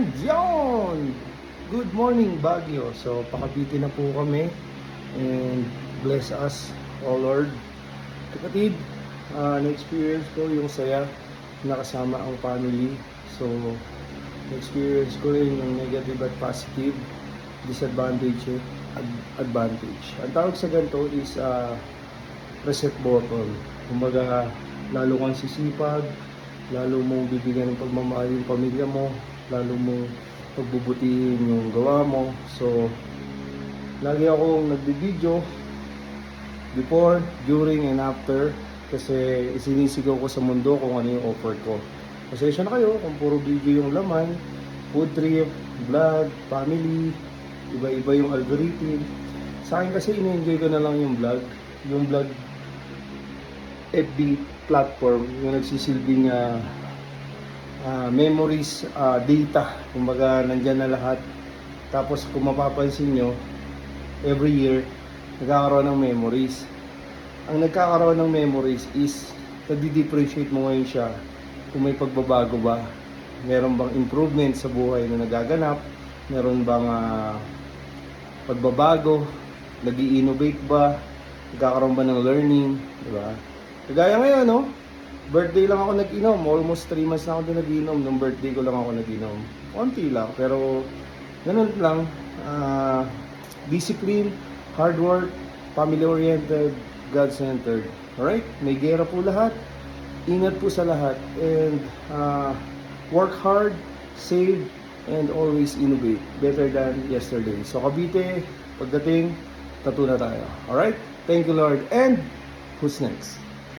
And yon! Good morning Baguio. So pakabiti na po kami and bless us, oh Lord. Kapatid, na-experience ko yung saya na kasama ang family. So na-experience ko rin yung negative at positive, disadvantage at advantage. Ang tawag sa ganito is reset button. Kumbaga, lalo kang sisipag, lalo mong bibigyan ng pagmamahal yung pamilya mo, lalo mong pagbubutihin yung gawa mo. So, lagi akong nagbibideo before, during, and after kasi isinisigaw ko sa mundo kung ano yung offer ko. Pasensya na kayo kung puro video yung laman, food trip, vlog, family, iba-iba yung algorithm. Sa akin kasi in-enjoy ko na lang yung vlog FB platform, yung nagsisilbing memories, data, kumbaga nandyan na lahat. Tapos kung mapapansin nyo, every year nagkakaroon ng memories. Ang nagkakaroon ng memories is nadi-differentiate mo ngayon siya kung may pagbabago ba, meron bang improvement sa buhay na nagaganap, meron bang pagbabago, nag-i-innovate ba, nagkakaroon ba ng learning, di ba? Kagaya ngayon, no? Birthday lang ako nag-inom. Almost 3 months na ako din nag-inom. Nung birthday ko lang ako nag-inom. Konti lang, pero ganun lang. Discipline, hard work, family-oriented, God-centered. Alright? May gera po lahat. Ingat po sa lahat. And work hard, save, and always innovate. Better than yesterday. So, Cavite, pagdating, tattoo na tayo. Alright? Thank you, Lord. And who's next?